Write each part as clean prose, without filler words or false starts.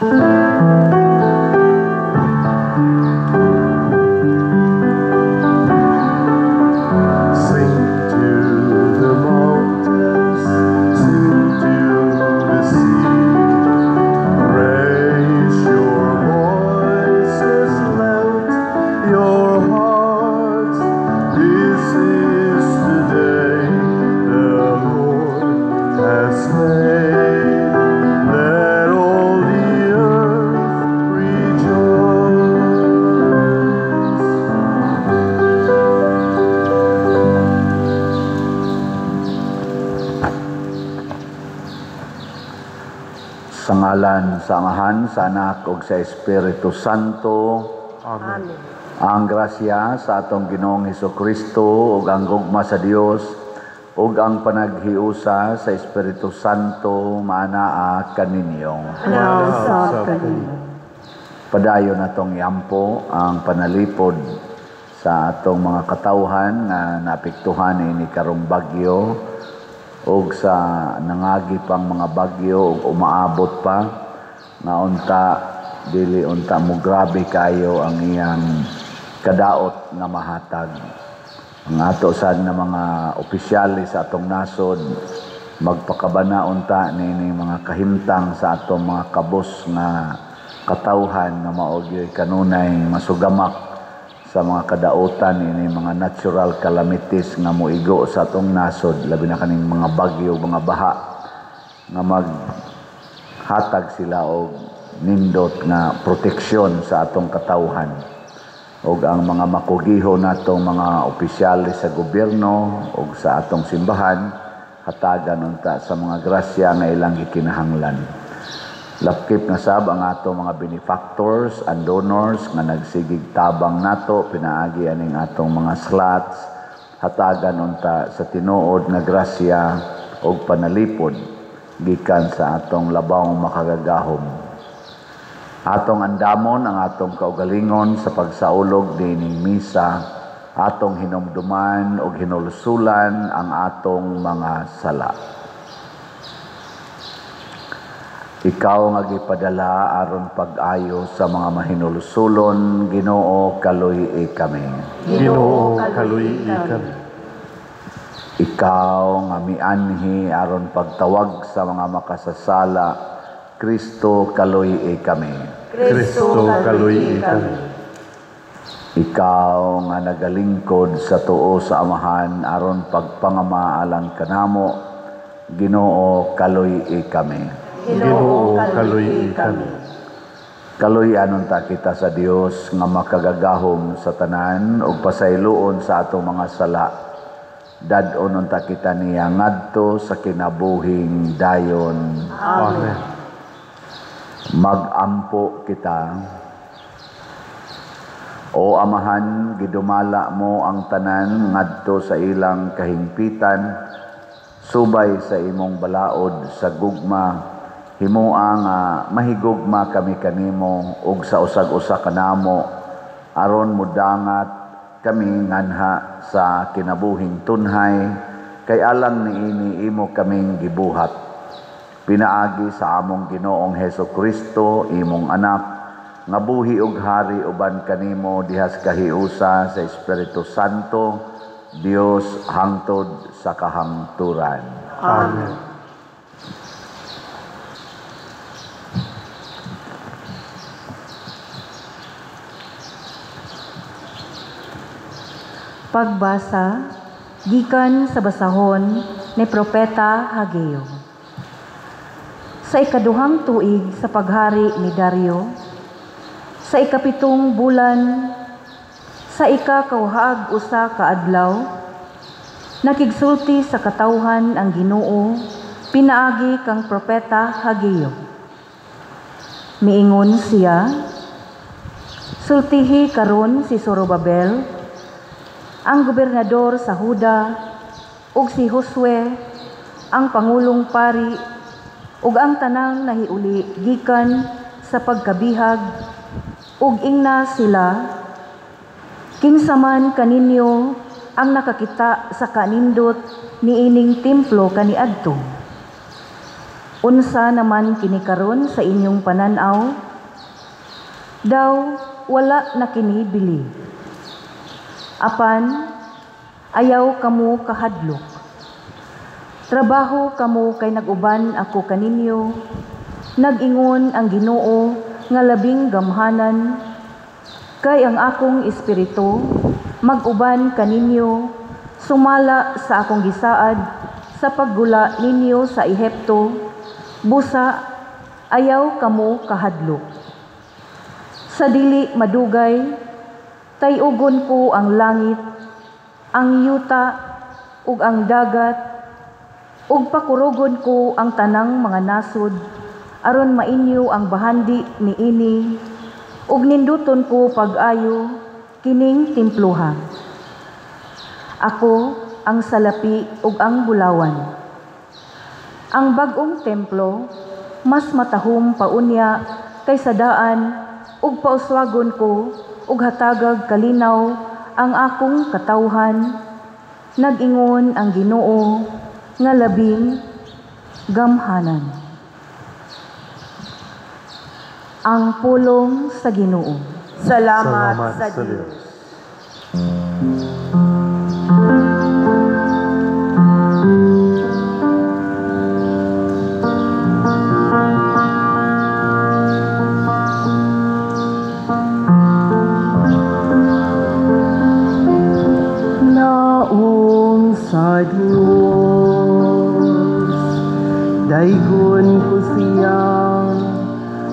Sa ngalan sa Amahan, sa Anak, ug sa Espiritu Santo. Amen. Ang grasya sa atong Ginoong Hesukristo ug ang gugma sa Dios ug ang panaghiusa sa Espiritu Santo maanaa kaninyo. Sa kanino. Padayon natong iampo ang panalipod sa atong mga katawhan nga naapektuhan ini karong bagyo ug sa nangagi pang mga bagyo ug umaabot pa nga unta dili unta mo grabe kayo ang iyang kadaot nga mahatag. Ang ato sad na mga opisyalis sa atong nasod magpakabana unta nini mga kahimtang sa atong mga kabos nga katawhan nga mao gyud kanunay masugamak sa mga kadaotan ini mga natural calamities nga moigo sa atong nasod, labi na kaning mga bagyo, mga baha nga maghatag sila og nindot nga proteksyon sa atong katawhan. Og ang mga makugiho natong mga opisyalis sa gobyerno ug sa atong simbahan hatagan unta sa mga grasya nga ilang gikinahanglan. Lakip na sab ang ato mga benefactors and donors nga nagsigig tabang nato pinaagi aning atong mga slots hatagan unta sa tinuod nga grasya ug panalipod gikan sa atong labawng makagagahom. Atong andamon ang atong kaugalingon sa pagsaulog dining misa, atong hinumduman ug hinulsulan ang atong mga sala. Ikaw nga gipadala aron pag-ayo sa mga mahinulsulon, Ginoo kaluy-i kami. Ginoo kaluy-i kami. Ikaw nga mianhi aron pagtawag sa mga makasasala, Kristo kaluy-i kami. Kristo kaluy-i kami. Ikaw nga nagalingkod sa tuo sa Amahan aron pagpangamaalan kanamo, Ginoo kaluy-i kami. Ginoo kaluy-i kami. Kaluy-an unta kita sa Dios nga makagagahom sa tanan ug pasayloon sa atong mga sala. Dad-on unta kita niya ngadto sa kinabuhing dayon. Amen. Magampo kita. O Amahan, gidumala mo ang tanan ngadto sa ilang kahingpitan, subay sa imong balaod sa gugma. Himua nga mahigugma kami kanimo ug sa usag-usa kanamo aron mudangat kami nganha sa kinabuhing tunhay kay alang niini imo kaming gibuhat. Pinaagi sa among Ginoong Hesukristo imong anak nga buhi ug hari uban kanimo dihas kahiusa sa Espiritu Santo, Dios hangtod sa kahangturan. Amen. Pagbasa gikan sa basahon ni Propeta Hageo. Sa ikaduhang tuig sa paghari ni Dario, sa ikapitong bulan, sa ikakauhag usa ka adlaw, nakigsulti sa katawhan ang Ginoo pinaagi kang Propeta Hageo. Miingon siya, sultihi karon si Zorobabel, ang gobernador sa Huda, ug si Josue, ang pangulong pari, ug ang tanang nahiuli gikan sa pagkabihag, ug ingna sila, kinsaman kaninyo ang nakakita sa kanindot niining templo kaniadto. Unsa naman kini karon sa inyong pananaw? Daw wala na kini bili. Apan ayaw kamo kahadlok. Trabaho kamo kay naguban ako kaninyo. Nag-ingon ang Ginoo nga labing gamhanan kay ang akong espiritu mag-uban kaninyo sumala sa akong gisaad sa paggula ninyo sa Ehipto. Busa ayaw kamo kahadlok. Sa dili madugay, tayugon ko ang langit, ang yuta, ug ang dagat, ug pakurogon ko ang tanang mga nasod, aron mainyo ang bahandi niini, ug ninduton ko pag-ayo kining timpluhan. Ako ang salapi ug ang bulawan. Ang bag-ong templo, mas matahom paunya kaysa daan, ug pauswagon ko, ug hatagag kalinaw ang akong katawhan. Nag-ingon ang Ginoo nga labing gamhanan. Ang pulong sa Ginoo. Salamat sa Diyos. Naong sa Diyos, daygon ko siya,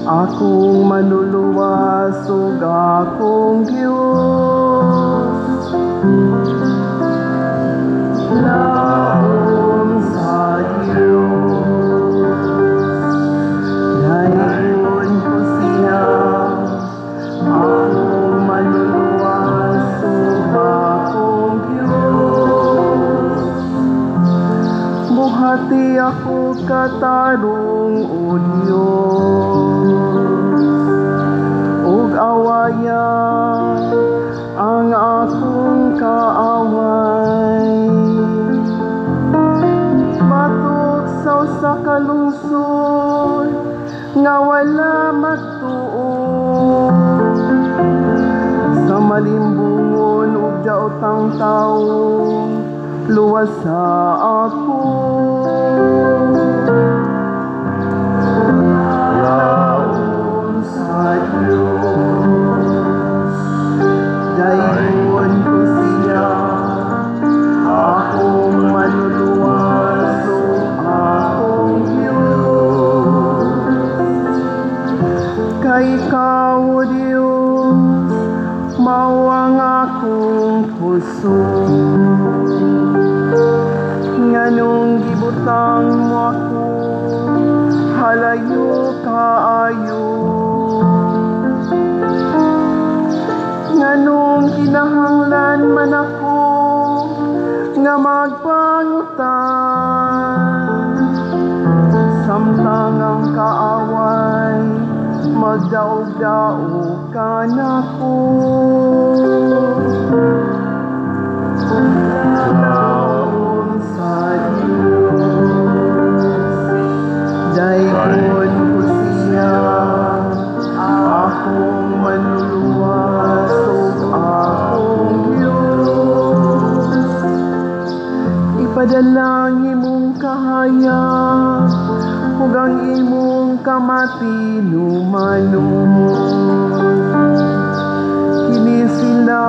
akong manuluwas ug akong Diyos. Naong sa Diyos, daygon ko siya, akong manuluwas ug akong Diyos. Buhati ako katarong o Diyos, ug awayan ang akong kaaway. Matuksaw sa kalungsod nga wala matuon, sa malimbungon ug daotang tawo luwas sa ako. Laon sa Diyos, daygon ko siya, akong manuluwas ug akong Diyos. Kay ikaw, O Diyos, mao ang akong puso, nganong gibutang mo ako, halayo kaayo. Nganong kinahanglan man ako nga magpangutan, samtang ang kaaway magdaog-daog ka nako. Laon sa Diyos, daygon ko siya, akong manuluwas ug akong Diyos. Ipadalang imong kahaya ug ang imong kamatinumanon. Kini sila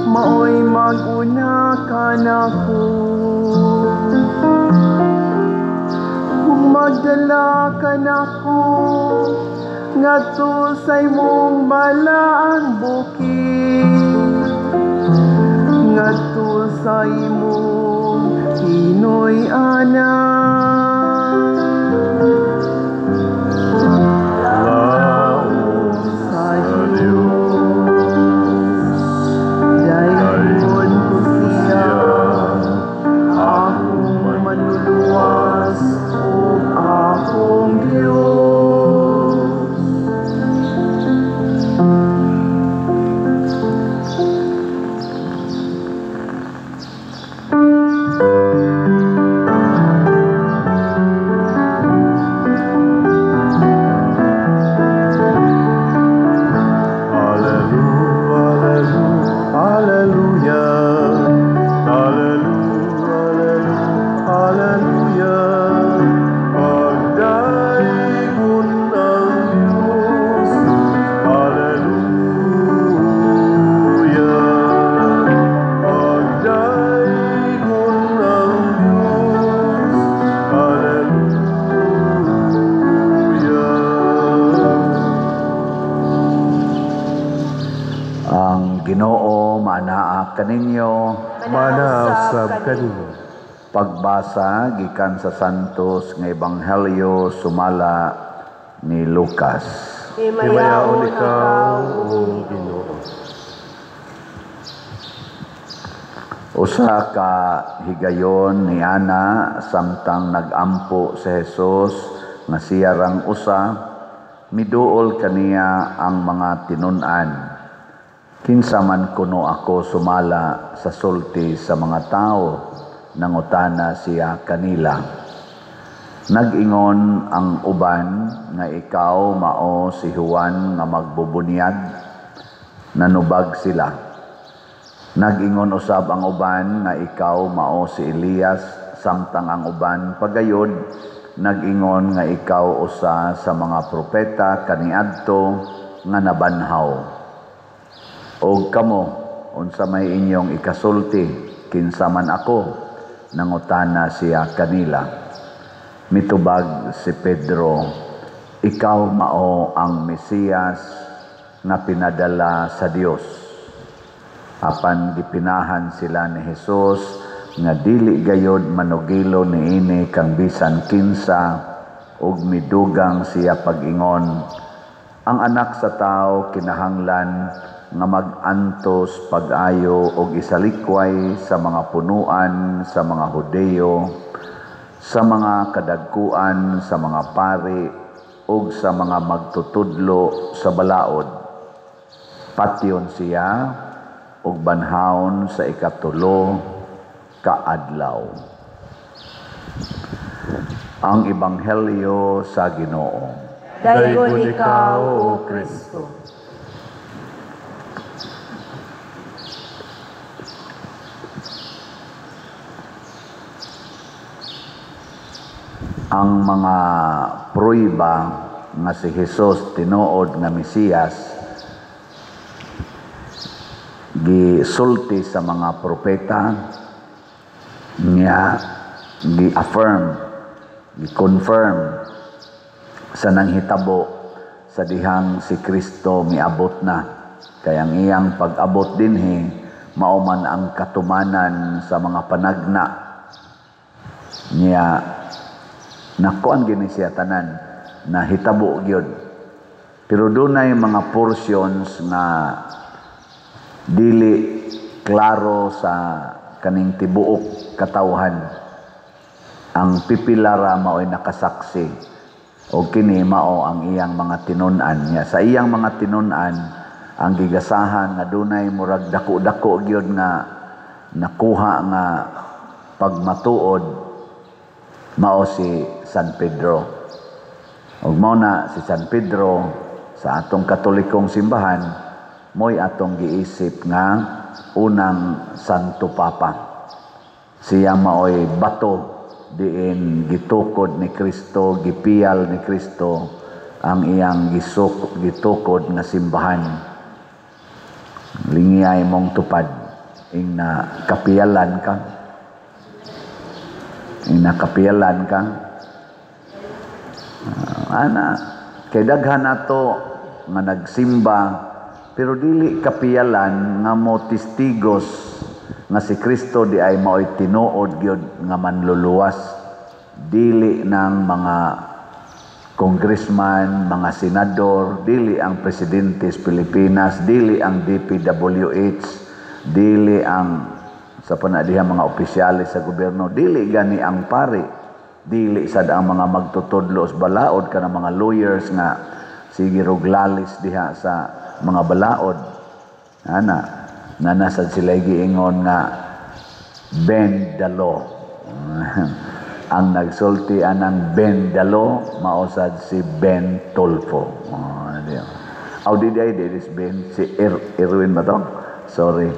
maoy mag-una ka nako, kung magdala ka nako ngadto sa imong balaang bukid, ngadto sa imong Pinoy-anak. Laon sa Diyos, daygon ko siya, akong manuluwas ug akong Diyos. kaninyo Manasab kaninyo. pagbasa gikan sa Santos nga Ebanghelyo sumala ni Lucas. Himayaon ikaw, O Ginoo. Usa ka higayon ni Ana samtang nagampo si Jesus nga siya rang usa, miduol kaniya ang mga tinun-an. Kinsa man kuno ako sumala sa sulti sa mga tao, nangutana siya kanila. Nag-ingon ang uban nga ikaw mao si Juan nga magbubunyag, nanubag sila. Nag-ingon usab ang uban nga ikaw mao si Elias, samtang ang uban pagayod nag-ingon nga ikaw usa sa mga propeta kaniadto nga nabanhaw. Og kamo unsa may inyong ikasulti, kinsa man ako, nangutana siya kanila. Mitubag si Pedro, ikaw mao ang Mesiyas nga pinadala sa Dios. Apan gipinahan sila ni Jesus nga dili gayod manugilo niini kang bisan kinsa, ug midugang siya pag-ingon, ang anak sa tao kinahanglan nga mag-antos pag-ayo og isalikway sa mga punuan sa mga Hudeo, sa mga kadagkuan sa mga pari ug sa mga magtutudlo sa balaod. Patyon siya ug banhaon sa ikatulo ka adlaw. Ang Ebanghelyo sa Ginoo. Daygon ikaw, O Kristo. Ang mga pruiba nga si Jesus tinuod nga Mesiyas gisulti sa mga propeta niya, gi-affirm, gi-confirm sa nanghitabo sa dihang si Kristo miabot na. Kaya ang iyang pag-abot dinhi mao man ang katumanan sa mga panagna niya, nakuan gini siya tanan na hitabo gyud. Pero dunay mga portions nga dili klaro sa kaning tibuok katawhan. Ang pipilara mao'y nakasaksi o kini mao ang iyang mga tinun-an niya. Sa iyang mga tinun-an ang gigasahan nga dunay murag dako-dako gyud nga nakuha nga pagmatuod mao si San Pedro. Ug mao na si San Pedro sa atong Katolikong simbahan mo'y atong giisip nga unang Santo Papa. Siya mao'y bato diin gitukod ni Kristo, gipiyal ni Kristo ang iyang gitukod nga simbahan. Lingiyay mong tupad ing na kapiyalan ka. Inakapiyalan ka. Ana, kay daghan nato nga nagsimba pero dili kapiyalan nga mo testigos nga si Kristo di ay mao'y tinuod gyud nga manluluwas. Dili ng mga congressman, mga senador, dili ang presidente sa Pilipinas, dili ang DPWH, dili ang sa panadihang mga opisyalis sa gobyerno, dili gani ang pari, dili sad ang mga magtutudlo sa balaod kana mga lawyers nga sige roglalis diha sa mga balaod. Ana, nanasad sila giingon nga bend the law. Ang nagsulti anang bend the law mausad si Ben Tulfo. How did I do this Ben? Si Erwin ba to? Sorry.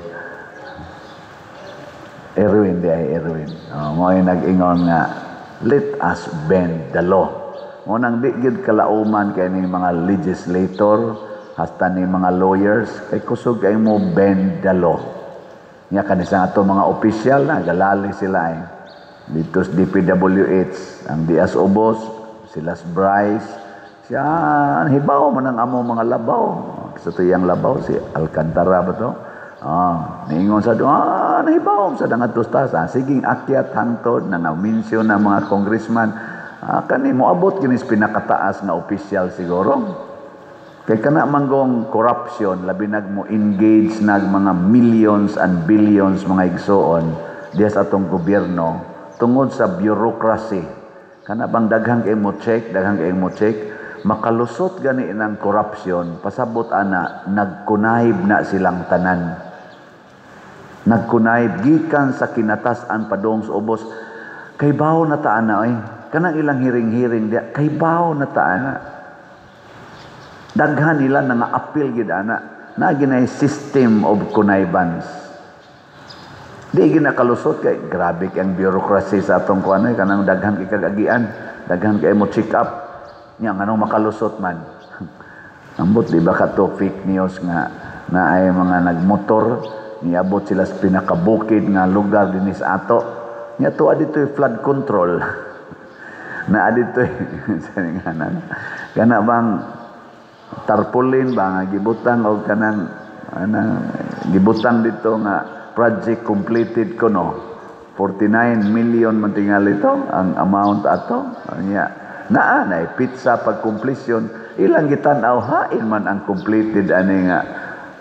Erwin, di ay Erwin. Mo'y nag-ingon nga, let us bend the law. Ngunang di gid kalauman kay ni mga legislator, hasta ni mga lawyers, kay kusog kay mo bend the law. Nga kanisa nga to mga opisyal na, galali sila eh. Dito sa DPWH, ang Diaz Obos, sila Bryce, siya, hibaw mo ng amo mga labaw. Sa tuyang labaw, si Alcantara ba to? Niingon sa nahibawom sa dangat tustasa. Siging akyat hangtod na na-mention ng mga congressman. Kani mo abot kinis pinakataas na opisyal siguro. Kay kana manggong corruption, labi nag mo engage nag mga millions and billions mga igsoon diya sa atong gobyerno tungod sa bureaucracy. Kana bang daghang kay mo check, makalusot gani ng corruption, pasabot ana nagkunayb na silang tanan. Nagkunayb gikan sa kinatasan padong sa ubos. Kay bawo na taana kanang ilang hiring-hiring diya, kay bawo na taana. Daghan nila nga appeal gid ana na ginay system of connivance. Di ginakalusot kay grabe kay ang bureaucracy sa atong kuan kanang daghan kay kagagian, daghan kay mo check up nya nganong makalusot man. Ambot di ba kato fake news nga na ay mga nagmotor niabot sila sa pinakabukid nga lugar dinis ato. Nya to aditoy flood control. Na aditoy sa nganan. Kana bang tarpaulin ba nga gibutang o kanang gibutang dito nga project completed ko 49 million man tingali ito ang amount ato nya na pizza pag completion ilang gitan-aw hain man ang completed ani nga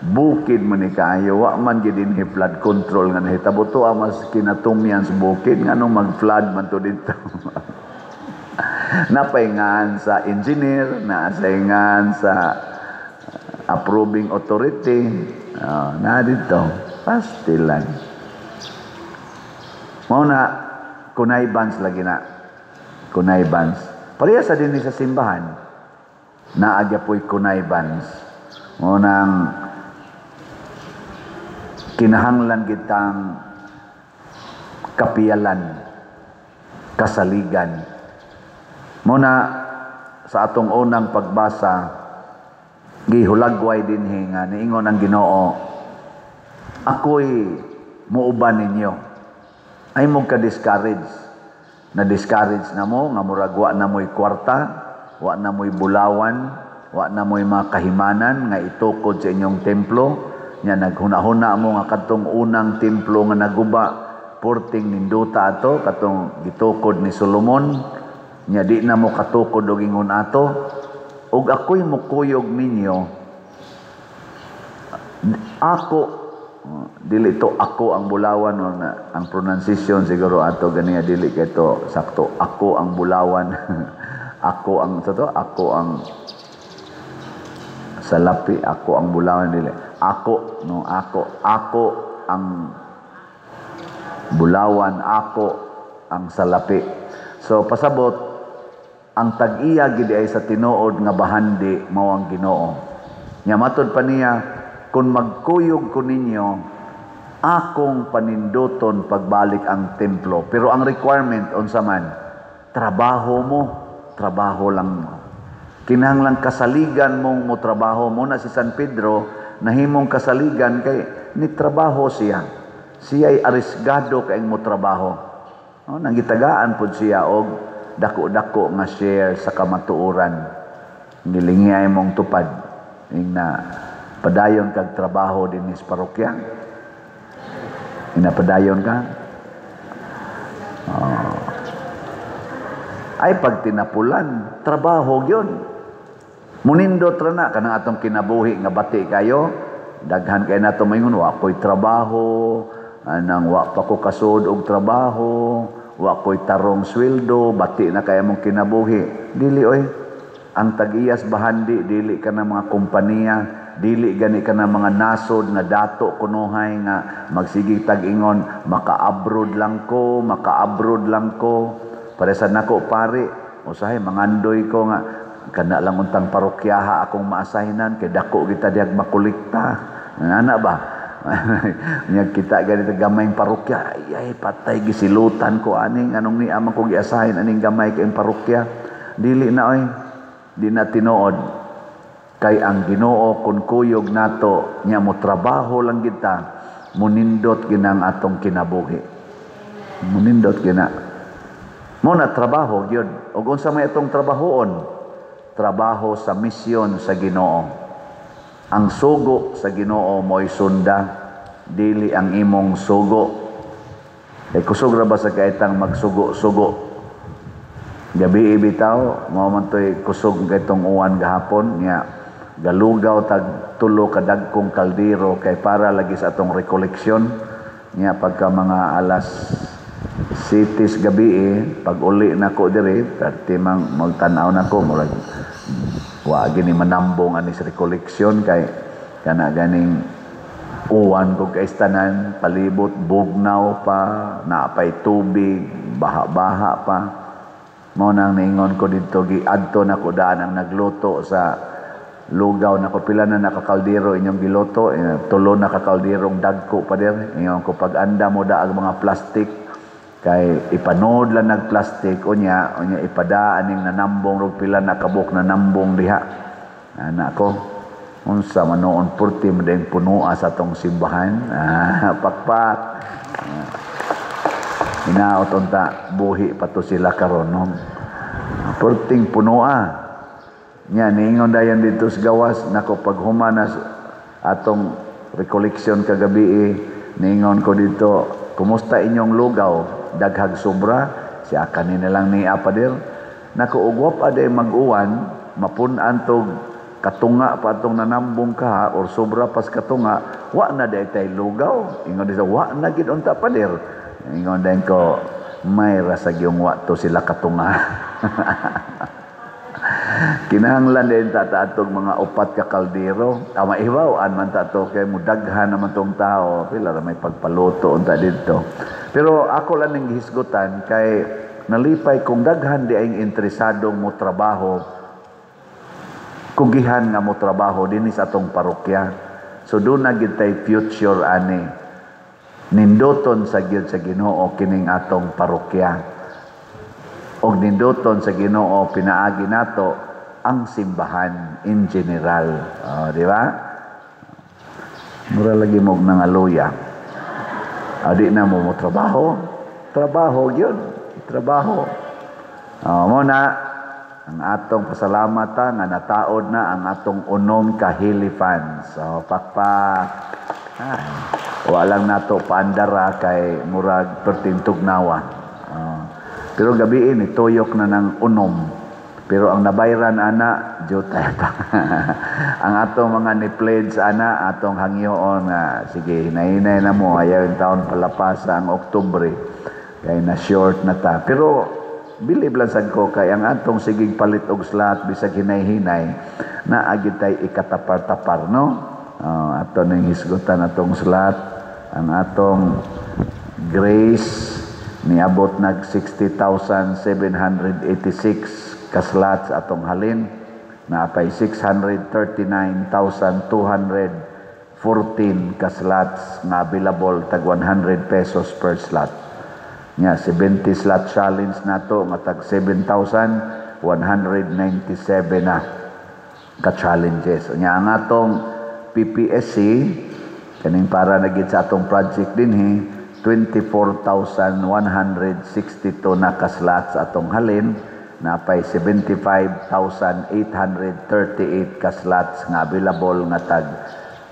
bukid man ni kaayo wa man gid dinhi flood control nga nahitabo to mas kinatumyan sa bukid nganong mag-flood man to dito. Napaingan sa engineer, nasaingan sa approving authority, na dito, pastilan. Mauna, connivance lagi na. Connivance. Pareha sa din sa simbahan, naagya po'y connivance. Maunang, kinahanglan kitang kapiyalan, kasaligan. Muna sa atong unang pagbasa gihulagway dinhi nga niingon ang Ginoo, ako'y muuban ninyo. Ay mo ka discourage. Na discourage na mo nga murag wa na mo'y kwarta, wa na mo'y bulawan, wa na mo'y mga kahimanan nga itukod sa inyong templo. Nya naghuna-huna mo nga katong unang templo nga naguba, porting ninduta ato katong gitukod ni Solomon. Nya di na mo katukod og ingon ato, ug ako'y mukuyog ninyo. Ako, dili to ako ang bulawan ang pronunciation siguro ato ganiya dili kay to sakto. Ako ang bulawan. Ako ang salapi, ako ang bulawan dili. Ako ang bulawan, ako ang salapi. So pasabot ang tag-iya gid ay sa tinuod nga bahandi mao ang Ginoo. Nya matud pa niya, kung magkuyog ko ninyo, akong paninduton pagbalik ang templo. Pero ang requirement unsa man, trabaho lang mo. Kinahanglan kasaligan mong mo trabaho mo na si San Pedro nahimong kasaligan kay ni trabaho siya. Siya ay arisgado kay mo trabaho. Nangitagaan pud siya og dako-dako nga share sa kamatuoran. Nilingiyay mong tupad. Na padayon kag trabaho din sa parokya. Inapadayon ka. Ay pag tinapulan, trabaho yun. Munindot ra na kanang atong kinabuhi nga bati kayo. Daghan kay nato mayngon wa ko'y trabaho, anang wa pa ko kasud og trabaho. Wa ko'y tarong sweldo, bati na kaya mong kinabuhi. Dili ang tag-iyas bahandi, dili ka na mga kompanya, dili gani ka na mga nasod nga dato kunuhay nga magsigig tag-ingon, maka-abroad lang ko. Paresan nako pare, usahay mangandoy ko nga, kana lang untang parokyaha akong maasahinan, kay dako kita diag makulikta. Ana ba? Nya kita ganito gamay parokya ay patay gisilutan ko aning anong ni amang ko giasahin aning gamay kay parokya dili na di na tinuod kay ang Ginoo kun kuyog nato nya mo trabaho lang kita munindot ginang atong kinabuhi munindot gina mo na trabaho gyud ug unsa may atong trabahoon trabaho sa misyon sa Ginoo. Ang sugo sa Ginoo mo'y sunda. dili ang imong sugo. Kusog ra ba sa kaitang magsugo-sugo? Gabi bitaw, mao man to'y kusog kaitong uwan gahapon niya. Galugaw tag tulo kadagkong kaldero kay para lagi sa atong rekoleksyon niya pagka mga alas 7 gabi pag uli nako diri timang magtan-aw nako murag wa gini manambong ani sa rekoleksyon kay kana ganing uwan kog kaistanan palibot bugnaw pa naapay tubig baha-baha pa mao nang ningon ko didto giadto nako daan ang nagluto sa lugaw na ko pila na nakakaldero inyong giloto, tulo na kakalderong dagko pa din. Ingon ko pag anda mo daag mga plastic kay ipanood lang nagplastic unya ipadaan ning nanambong rog pila na kabuk na nambong diha. Ana ko unsa manoon purti mo din punua sa tong simbahan. Pakpak. Inaot unta buhi pa to sila karon no. Purting punua. Nya ningon dayon dito sa gawas nako pag humanas atong rekoleksyon kagabi ningon ko dito kumusta inyong lugaw daghag sobra siya kanina lang ni apadir nako ugwap aday mag-uwan mapun-an tog katunga pa atong nanambong ka or sobra pas katunga wa na day tay lugaw ingon dito wa na gid unta padir ingon dayon ko may rasag yung wa to sila katunga. Kinahanglan din tataatog mga upat ka kaldero. Maibaw-an man tato kay mudaghan naman tong tao. Pila ra may pagpaluto unta dito. Pero ako lang ning hisgutan kay nalipay kung daghan di ay interesadong mo trabaho. Kugihan nga mo trabaho dinhi sa atong parokya. So doon na gid tay future ani. Nindoton sa gyud sa Ginoo kining atong parokya. Og nindoton sa Ginoo pinaagi nato ang simbahan in general. Di ba? Mura lagi mo nangaluya. Di na mo trabaho. Trabaho yun. Trabaho. Muna, ang atong pasalamatan nga nataod na ang atong unom ka hilifans. Pakpak. Walang nato paandara kay murag pertintugnawa. Pero gabi ini tuyok na ng unom. Pero ang nabayran ana jutay pa. Ang atong mga ni-pledge ana atong hangyoon nga sige hinahinay na mo ayaw yung taon palapas ang Oktubre kay na short na ta. Pero bilib lang sad ko kay ang atong sigig palit og slot bisag hinay-hinay na agid tay ikatapar-tapar no. Ato ning hisgutan atong slot ang atong Grace niabot nag 60,786 ka slots atong halin na apay 639,214 ka slots na available tag 100 pesos per slot. Nya 70 slot challenge nato nga tag 7,197 na ka challenges. Nya ang atong PPSC kaning para na gid sa atong project dinhi 24,162 na ka-slots atong halin na pay 75,838 ka-slots nga available nga tag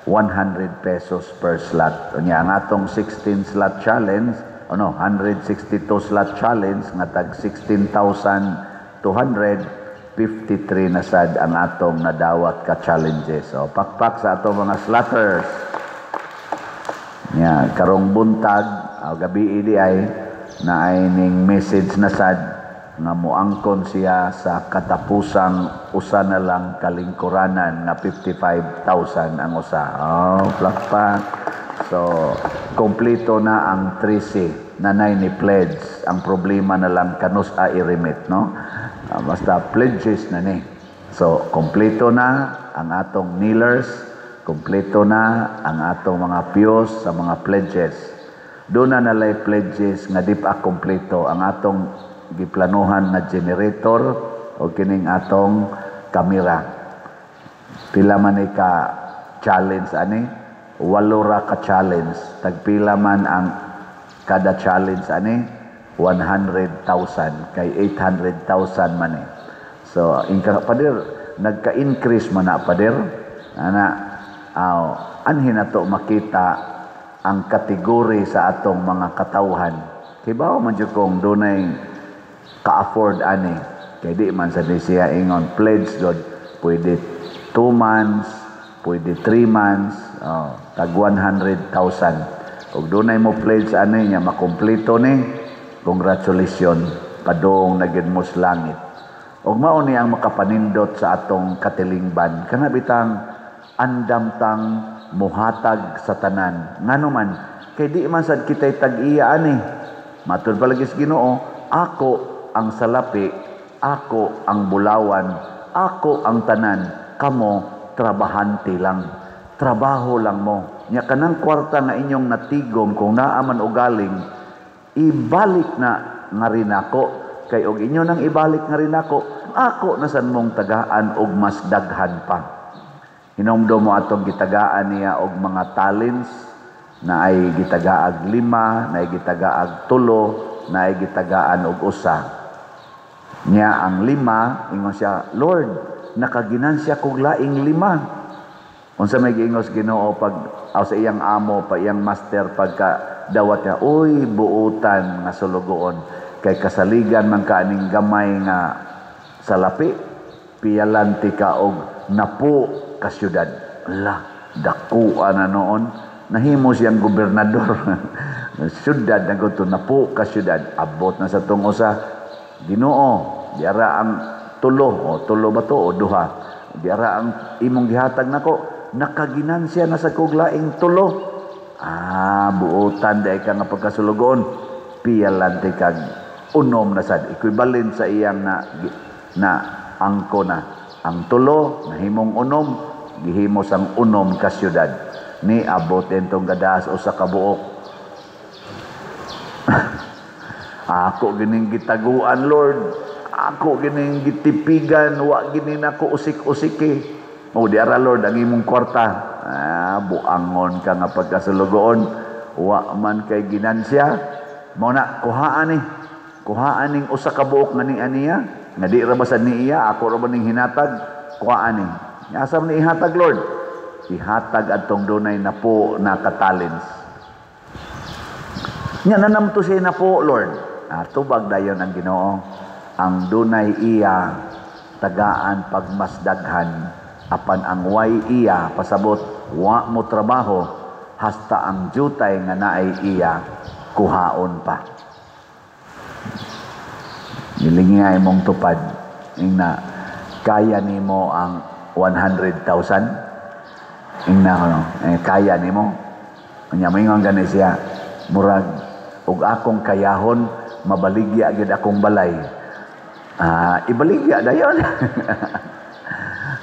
100 pesos per slot. Unya ang atong 16 slot challenge 162 slot challenge nga tag 16,253 na sad ang atong nadawat ka challenges. So pakpak sa atong mga slotters. Karong buntag gabi idi ay na ay ning message na sad nga moangkon siya sa katapusang usa na lang kalingkuranan na 55,000 ang usa. Plakpak. So kompleto na ang 13 na ni pledge. Ang problema na lang kanus i-remit no. Basta pledges na ni. So kompleto na ang atong kneelers. Kompleto na ang atong mga piyos sa mga pledges. Doon na nalay pledges nga di pa kompleto ang atong giplanuhan na generator o kining atong kamera. Pila man ka challenge ani? 8 ra ka challenge. Tagpila man ang kada challenge ani? 100,000 kay 800,000 man So ingka padir nagka-increase man na padir. Ana anhin na to makita ang kategori sa atong mga katawhan. Kay bao man jud kung dunay ka-afford ani. Kay di man sa siya ingon pledge God, pwede 2 months, pwede 3 months, tag 100,000. Ug dunay mo pledge ani nya makumpleto ni, congratulations, padong na gyud mo sa langit. Ug mao ni ang makapanindot sa atong katilingban. Kana bitang andam tang muhatag sa tanan. Ngano man kay di man sad kitay tag-iya ani. Matud palagi sa Ginoo, ako ang salapi, ako ang bulawan, ako ang tanan, kamo trabahante lang. Trabaho lang mo. Nya kanang kwarta nga inyong natigom kung naa man ugaling, ibalik na nga rin ako. Kay og inyo nang ibalik nga rin ako na san mong tagaan og mas daghan pa. Hinumdo mo atong gitagaan niya og mga talents na ay gitagaag 5, na ay gitagaag 3, na ay gitagaan og 1. Niya ang 5, ingon siya, Lord, nakaginansya kog laing 5. Unsa may giingos Ginoo pag sa iyang amo, pa iyang master pagka dawat niya, uy, buutan nga sulugoon. Kay kasaligan man kaaning gamay nga salapi, piyalanti ka og napo ka syudad. Allah, dakuan na noon. Nahimo siyang gobernador. Syudad na gusto na po ka syudad. Abot na sa tungo sa Ginoo. Diara ang 3. O 3 ba to? O 2. Diara ang imong gihatag nako. Nakaginansya na sa kuglaing 3. Buotan dahil ka nga pagkasulugoon. Piyalante kag unom na sad. Equivalent sa iyang na angko na. Ang 3, nahimong unom. Gihimo sang unom ka syudad. Ni abot entong gadas o sa kabuok. Ako gining gitaguan, Lord. Ako gining gitipigan, wa ginin ako usik-usiki. O diara Lord, ang imong kwarta. Buangon ka nga pagkasulugoon. Wa man kay ginansya. Mao na kuhaan ni. Kuhaan ning usa ka buok nga ni aniya. Nga di ra basad ni iya, ako ra ba ning hinatag? Kuhaan ni. Asam ni ihatag, Lord. Ihatag atong dunay na po na katalents. Nya nanamto siya na po, Lord. Tubag dayon ang Ginoo. Ang dunay iya tagaan pagmasdaghan, apan ang way iya pasabot wa mo trabaho, hasta ang jutay nga naay iya kuhaon pa. Nilingay mong tupad ingna kaya nimo ang 100,000. Ingna kaya nimo. Unya moingon gani siya, murag ug akong kayahon mabaligya gid akong balay. Ibaligya dayon.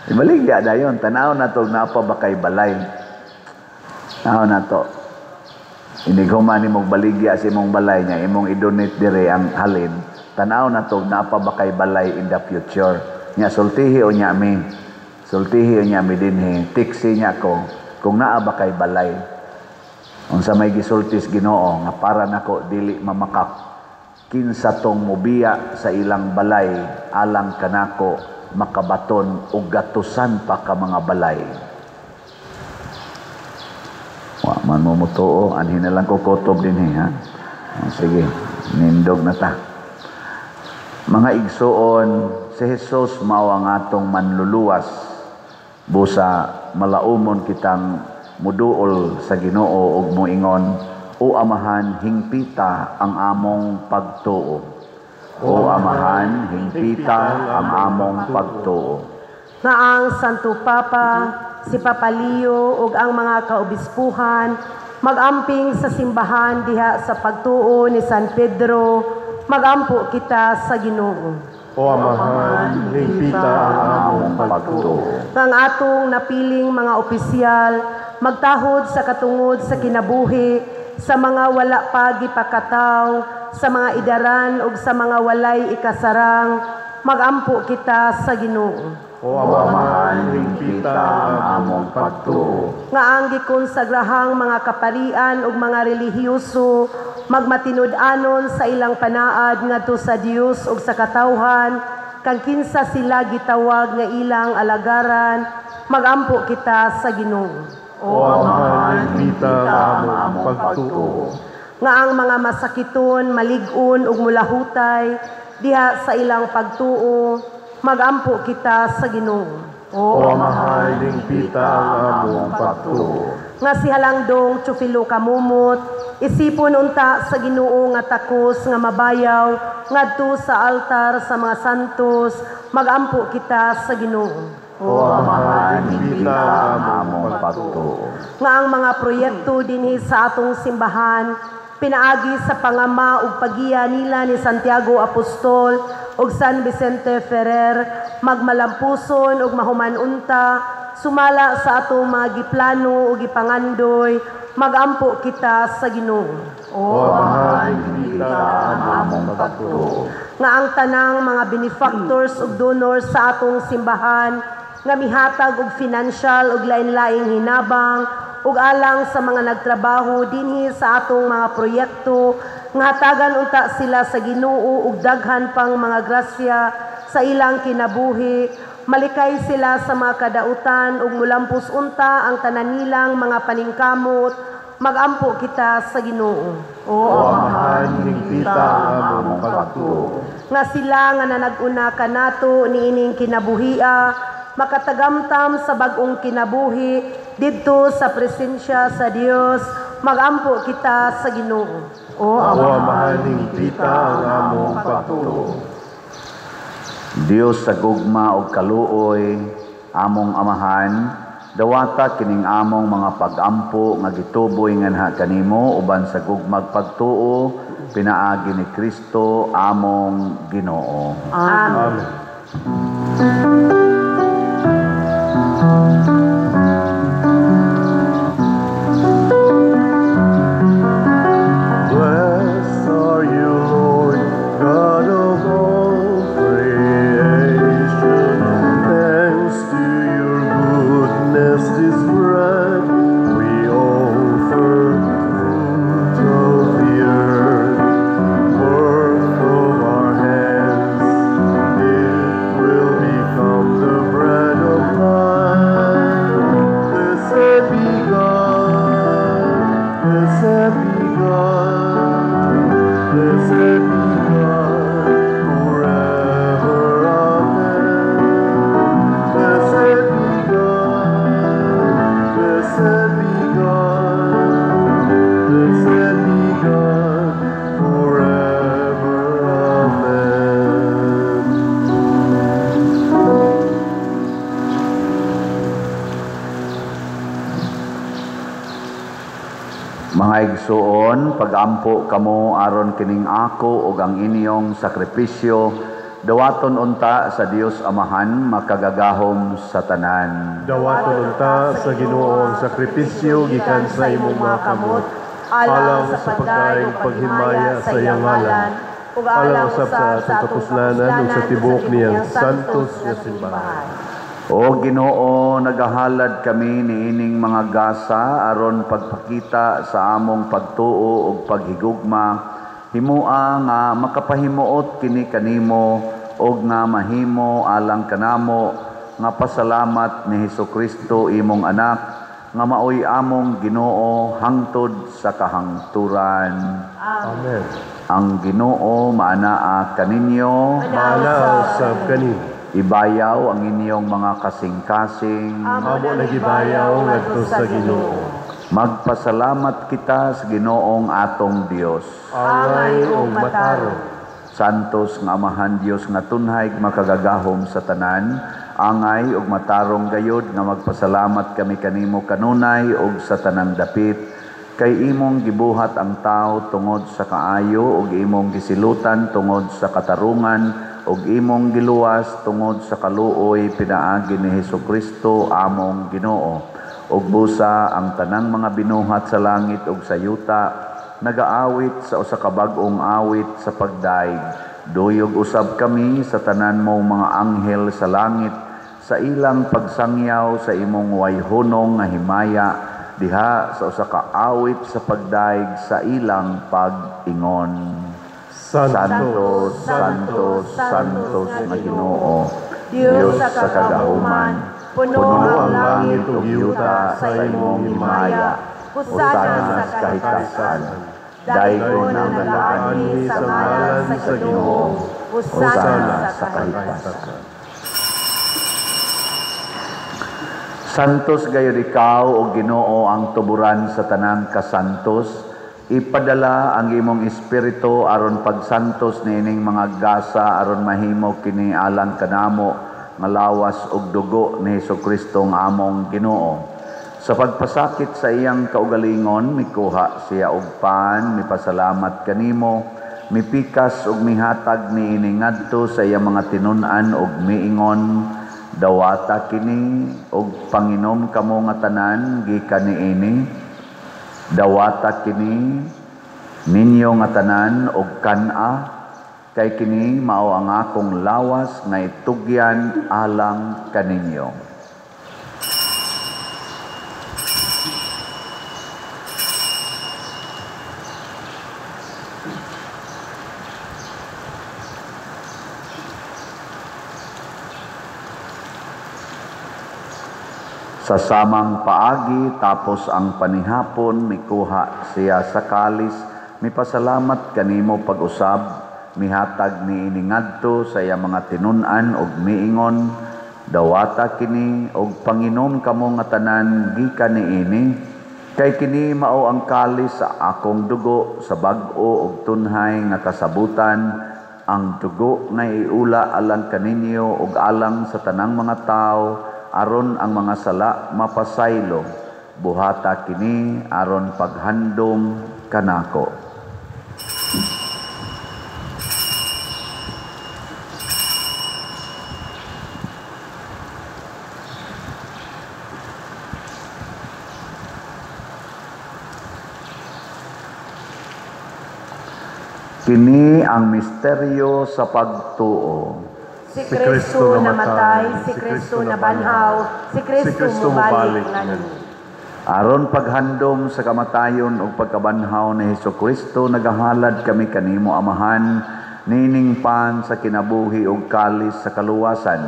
Ibaligya dayon, tanaw na to napa ba kay balay. Tanaw na to. Hindi human imong baligya sa imong balay niya, imong i-donate dire ang halin. Tanaw na to napa ba kay balay in the future. Nya sultihi o nya mi. Sultihi niya midinhi, tiksi niya ko, kung naa ba kay balay. Unsa may gisultis Ginoo, nga para nako dili mamakak, kinsa tong mubiya sa ilang balay, alang kanako, makabaton ug gatusan pa ka mga balay. Wa man mo mutuo, anhin na lang ko kutob dinhi, ha? Sige, nindog na ta. Mga igsoon, si Jesus mao ang atong manluluwas. Busa malaumon kitang muduol sa Ginoo ug moingon, O Amahan, hingpita ang among pagtuo. O Amahan, hingpita ang among pagtuo. Nga ang Santo Papa, si Papa Leo ug ang mga kaobispuhan magamping sa simbahan diha sa pagtuo ni San Pedro, magampo kita sa Ginoo. O Amahan, hingpita ang among pagtuo. Ang atong napiling mga opisyal, magtahod sa katungod sa kinabuhi, sa mga wala pa gipakataw, sa mga idaran ug sa mga walay ikasarang, magampo kita sa Ginoo. O Amahan, hingpita ang among pagtuo. Nga ang gikonsagrahang mga kaparian ug mga relihiyoso, magmatinud-anon sa ilang panaad ngadto sa Dios ug sa katawhan, kang kinsa sila gitawag nga ilang alagaran, magampo kita sa Ginoo. O amahan kita among pagtuo. Nga ang mga masakiton, malig-on ug mulahutay diha sa ilang pagtuo, magampo kita sa Ginoo. O amahan kita among pagtuo. Nga si Halangdong Chufilo Kamumot, isipon unta sa Ginoo nga takos nga mabayaw ngadto sa altar sa mga santos, magampo kita sa Ginoo. O amahan kita among pagtuo. Nga ang mga proyekto dinhi sa atong simbahan pinaagi sa pangama ug pagiya nila ni Santiago Apostol ug San Vicente Ferrer magmalampuson ug mahumanunta sumala sa atong mga giplano ug gipangandoy, magampo kita sa Ginoo. O amahan kita among pagtuo. Nga ang tanang mga benefactors ug donors sa atong simbahan nga mihatag og financial ug lain-laing hinabang ug alang sa mga nagtrabaho dinhi sa atong mga proyekto nga hatagan unta sila sa Ginoo ug daghan pang mga grasya sa ilang kinabuhi, malikay sila sa mga kadautan ug mulampos unta ang tanan nilang mga paningkamot, magampo kita sa Ginoo. O amahan kita among pagtuo. Nga sila nga nanag-una kanato niining kinabuhia, makatagamtam sa bag-ong kinabuhi didto sa presensya sa Dios, magampo kita sa Ginoo. O amahan kita among pagtuo. Dios sa gugma ug kaluoy, among amahan, dawata kining among mga pag-ampo nga gituboy nganha kanimo uban sa gugmag pagtuo pinaagi ni Kristo among Ginoo. Amen. Blessed are you, Lord, God of all creation. Thanks to your goodness this bread we offer, fruit of the earth, work of our hands. It will become the bread of life. Blessed be God, blessed be God. Blessed be God forever, amen. Blessed be God, blessed be God, blessed be God forever, amen. Mga igsuon, pagampo kamo aron kining ako ug ang inyong sakripisyo, dawaton unta sa Dios Amahan makagagahom sa tanan. Dawaton unta sa Ginoo ang sakripisyo gikan sa imong mga kamot, alang sa pagdaing paghimaya sa iyang ngalan, ug alang usab sa atong kapuslanan ug sa tibuok niyang santos nga simbahan. O Ginoo, nagahalad kami niining mga gasa aron pagpakita sa among pagtuo ug paghigugma, himua nga makapahimuot kini kanimo ug nga mahimo alang kanamo nga pasalamat ni Hesukristo imong anak nga maoy among Ginoo hangtod sa kahangturan. Amen. Ang Ginoo maanaa kaninyo, Maala usab kani. ibayaw ang inyong mga kasing-kasing. Amo nagibayaw ngadto sa Ginoo. Magpasalamat kita sa Ginoong atong Dios. Angay ug matarong. Santos nga Amahan Dios nga tunhay makagagahom sa tanan, angay ug matarong gayud nga magpasalamat kami kanimo kanunay ug sa tanang dapit, kay imong gibuhat ang tao tungod sa kaayo ug imong gisilutan tungod sa katarungan ug imong giluwas tungod sa kaluoy pinaagi ni Hesukristo among Ginoo. Ug busa ang tanang mga binuhat sa langit ug sa yuta nagaawit sa usa ka bag-ong awit sa pagdaig. Duyog usab kami sa tanan mong mga anghel sa langit sa ilang pagsangyaw sa imong wayhunong nga himaya diha sa usa ka awit sa pagdaig sa ilang pag-ingon. Santos, Santos, Santos na Ginoo, Diyos sa kagahuman, Puno ang langit ug yuta sa imong himaya. Husana sa kahitasan. Daygon ang nagaani sa ngalan sa Ginoo. Husana sa kahitasan. Santos gayud ikaw o Ginoo ang tuburan sa tanang kasantos. Ipadala ang imong espiritu aron pagsantos niining mga gasa aron mahimo kini alang kanamo nga lawas ug dugo ni Hesukristo nga among Ginoo. Sa pagpasakit sa iyang kaugalingon mikuha siya og pan, mipasalamat kanimo, mipikas ug mihatag niini ngadto sa iyang mga tinun-an ug miingon, dawata kini og panginom kamo nga tanan gikan niini. Dawata kini ninyo nga tanan og kan-a kay kini mao ang akong lawas nga itugyan alang kaninyo. Sa samang paagi tapos ang panihapon mikuha siya sa kalis, mipasalamat kanimo pag-usab, mihatag niini ngadto sa iya mga tinun-an ug miingon, dawata kini og panginom kamo nga tanan gikan niini, kay kini mao ang kalis sa akong dugo sa bag-o ug tunhay nga kasabutan, ang dugo nga iula alang kaninyo ug alang sa tanang mga tawo aron ang mga sala mapasaylo. Buhata kini aron paghandom kanako. Kini ang misteryo sa pagtuo. Si Kristo namatay, si Kristo nabanhaw, si Kristo mubalik ngani. Aron paghandom sa kamatayon ug pagkabanhaw ni Hesukristo, nagahalad kami kanimo Amahan, nining pan sa kinabuhi ug kalis sa kaluwasan.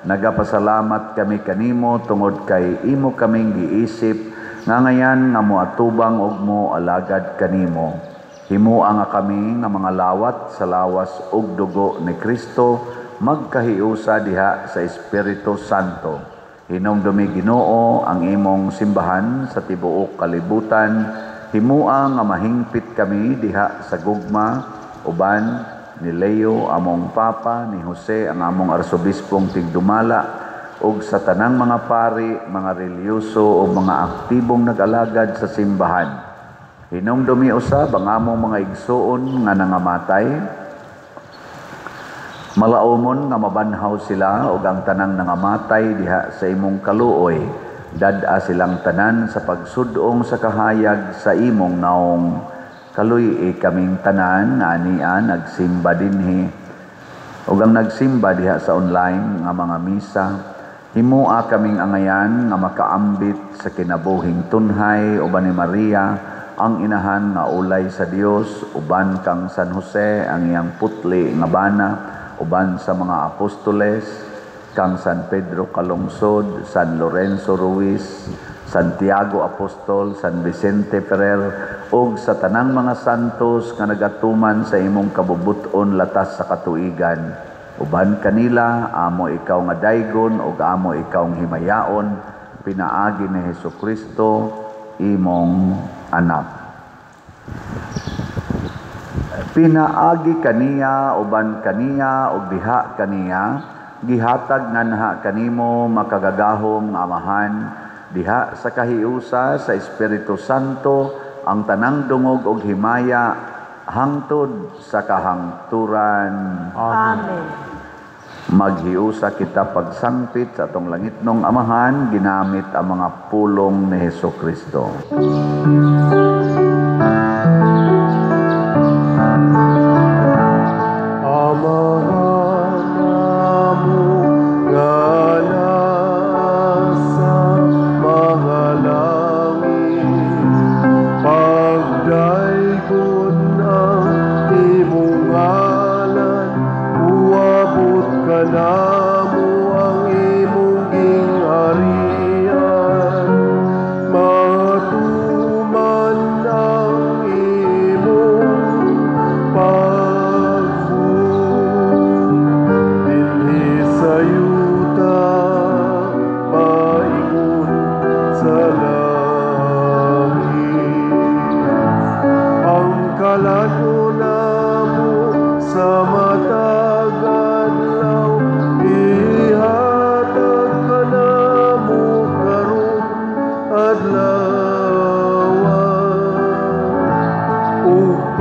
Nagapasalamat kami kanimo tungod kay imo kaming giisip nga ngayan nga moatubang ug mo alagad kanimo. Himua nga kami nga mga lawat sa lawas ug dugo ni Kristo, magkahiusa diha sa Espiritu Santo. Hinumdumi Ginoo ang imong simbahan sa tibuok kalibutan. Himua nga mahingpit kami diha sa gugma uban ni Leo among Papa, ni Jose ang among Arsobispong Tigdumala ug sa tanang mga pari, mga reliyoso o mga aktibong nag-alagad sa simbahan. Hinumdumi usab ang among mga igsoon nga nangamatay. Malaumon nga mabanhaw sila ug ang tanang nangamatay diha sa imong kaluoy. Dad-a silang tanan sa pagsudong sa kahayag sa imong naong. Kaluy kaming tanan nga ania nagsimba dinhi. Ug ang nagsimba diha sa online nga mga misa, himua kaming angayan nga makaambit sa kinabuhing tunhay uban ni Maria, ang inahan nga ulay sa Dios, uban kang San Jose ang iyang putli nga bana, uban sa mga apostoles, kang San Pedro Calungsod, San Lorenzo Ruiz, Santiago Apostol, San Vicente Ferrer, ug sa tanang mga santos nga nagatuman sa imong kabubuton latas sa katuigan. Uban kanila, amo ikaw nga daygon, ug amo ikaw nga himayaon, pinaagi ni Hesukristo, imong anak. Pinaagi kaniya, uban kaniya, ug diha kaniya, gihatag nganha kanimo makagagahom nga Amahan, diha sa kahiusa sa Espiritu Santo, ang tanang dungog ug himaya, hangtod sa kahangturan. Amen. Maghiusa kita pagsangpit sa atong langitnong Amahan, ginamit ang mga pulong ni Hesukristo. Kanamo ang imong gingharian.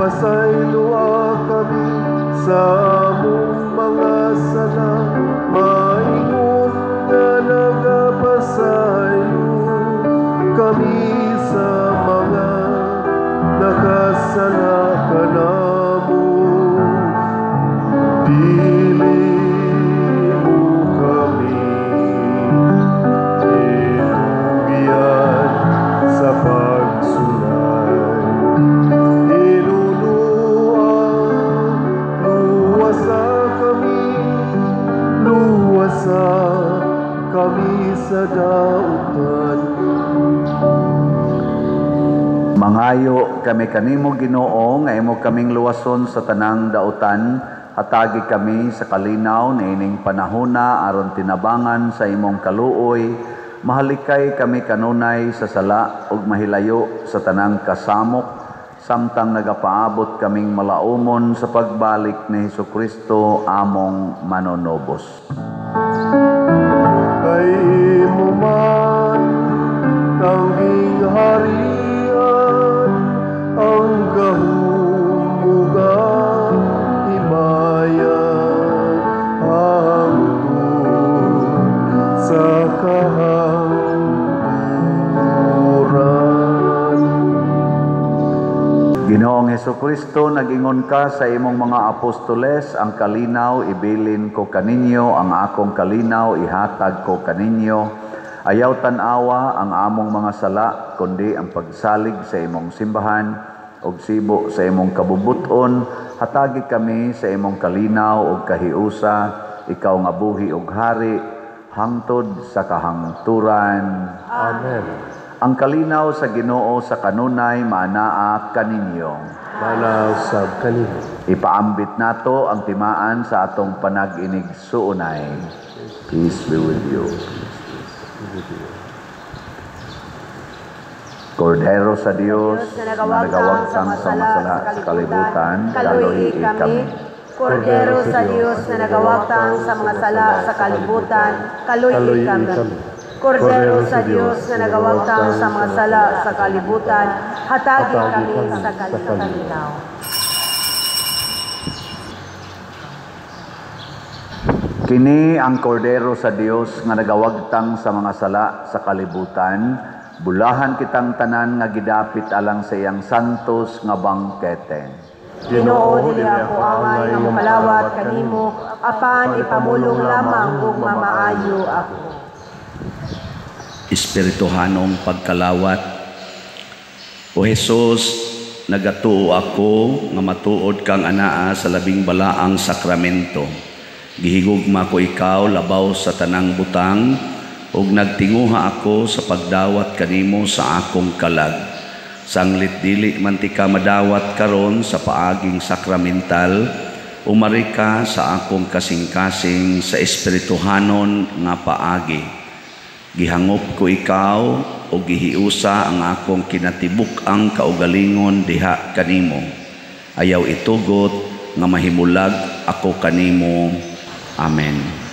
Pasayloa kami sa among mga sala, maingon nga nagapasaylo kami sa mga nakasala kanamo. Dili mo kami inubian sa pagsulay. Luwasa kami sa dautan. Mangayo kami kanimo Ginoo nga imo kaming luwason sa tanang dautan, hatagi kami sa kalinaw niining panahona aron tinabangan sa imong kaluoy, mahalikay kami kanunay sa sala ug mahilayo sa tanang kasamok, samtang nagapaabot kaming malaumon sa pagbalik ni Hesukristo among manonobos. Kay imo man tanging harian, ang kahumugan himayan hangtod sa kahangturan. Ginoong Hesukristo, nag-ingon ka sa imong mga apostoles, ang kalinaw ibilin ko kaninyo, ang akong kalinaw ihatag ko kaninyo. Ayaw tanawa ang among mga sala, kundi ang pagsalig sa imong simbahan, ug sibo sa imong kabubuton, hatagi kami sa imong kalinaw ug kahiusa, ikaw nga buhi ug hari, hangtod sa kahangturan. Amen. Ang kalinaw sa Ginoo sa kanunay maanaa kaninyo. Manaw sab kanimo. Ipaambit nato ang timaan sa atong panag-inig suunay. Peace be with you. Kordero sa Dios na nagawagtang sa masala sa kalibutan, kaluhi kami. Kordero sa Diyos na nagawagtang sa mga sala sa kalibutan, kaluhi kami. Kordero sa Diyos na nagawagtang sa mga sala sa kalibutan, hatagi kami sa kalinaw. Kini ang kordero sa Dios nga nagawagtang sa mga sala sa kalibutan, bulahan kitang tanan nga gidapit alang sa iyang santos nga bangkete. Ginoo, dili ako angay nga makalawat kanimo, apan ipamulong lamang ug mamaayo ako. Espirituhanong pagkalawat. O Jesus, nagatuo ako nga matuod kang anaa sa labing balaang sakramento. Gihigugma ko ikaw labaw sa tanang butang, ug nagtinguha ako sa pagdawat kanimo sa akong kalag. Sanglit dili man ti ka madawat karon sa paaging sakramental, umari ka sa akong kasing-kasing sa espirituhanon nga paagi. Gihangop ko ikaw o gihiusa ang akong kinatibuk ang kaugalingon diha kanimo. Ayaw itugot nga mahimulag ako kanimo. Amen.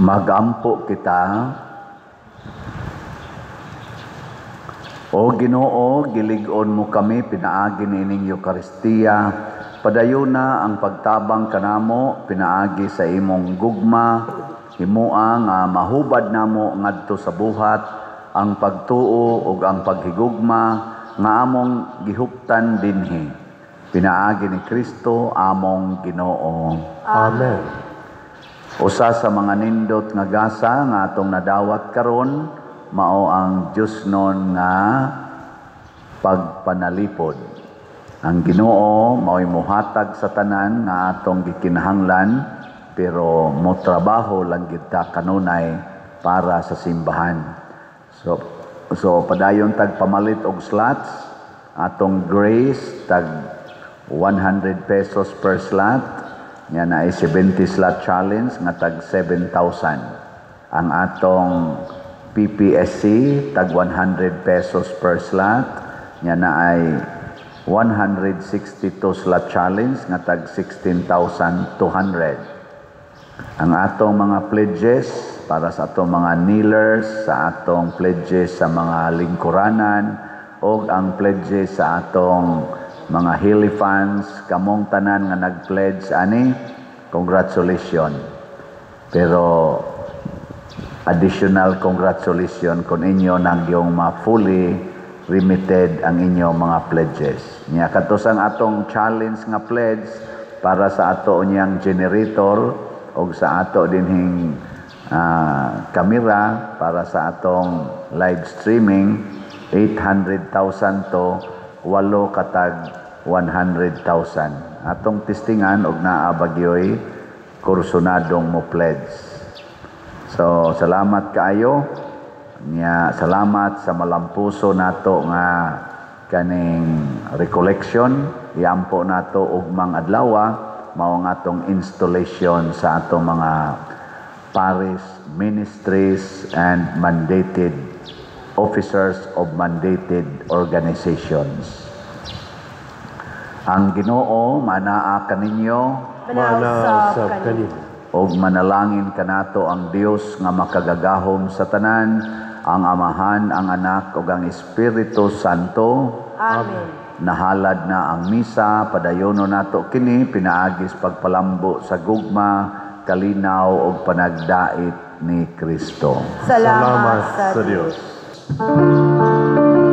Magampo kita. O Ginoo, gilig-on mo kami pinaagi niining Eucharistia. Padayuna ang pagtabang kanamo pinaagi sa imong gugma. Himua nga mahubad namo ngadto sa buhat ang pagtuo ug ang paghigugma nga among gihuptan dinhi. Pinaagi ni Kristo among Ginoo. Amen. Usa sa mga nindot nga gasa nga atong nadawat karon mao ang Dios non nga pagpanalipod. Ang Ginoo mao'y muhatag sa tanan nga atong gikinahanglan pero mo trabaho lang gid ta kanunay para sa simbahan. So padayon tag pamalit og slots atong grace tag 100 pesos per slot. Yan ay 70 slot challenge nga tag 7,000. Ang atong PPSC tag 100 pesos per slot. Yan ay 162 slot challenge nga tag 16,200. Ang atong mga pledges para sa atong mga kneelers, sa atong pledges sa mga lingkuranan o ang pledges sa atong mga Hilly fans, kamong tanan nga nag-pledge ani, congratulations. Pero additional congratulations kung inyo nang yung fully remitted ang inyong mga pledges. Nya katosang atong challenge nga pledge para sa ato niyang generator o sa ato dinhing kamera para sa atong live streaming 800,000 to 8 katag 100,000. Atong testingan og naa bagyoy kursunadong mo pledge. So salamat kaayo. Nya salamat sa malampuso nato nga kaning recollection. Iampo nato ugmang adlaw mao nga atong installation sa atong mga parish ministries and mandated officers of mandated organizations. Ang Ginoo manaa kaninyo Manasab kanin. og manalangin kanato ang Dios nga makagagahom sa tanan, ang Amahan, ang Anak ug ang Espiritu Santo. Amen. Nahalad na ang misa, padayono nato kini pinaagis pagpalambo sa gugma, kalinaw ug panagdait ni Kristo. Salamat sa sa Diyos. Diyos.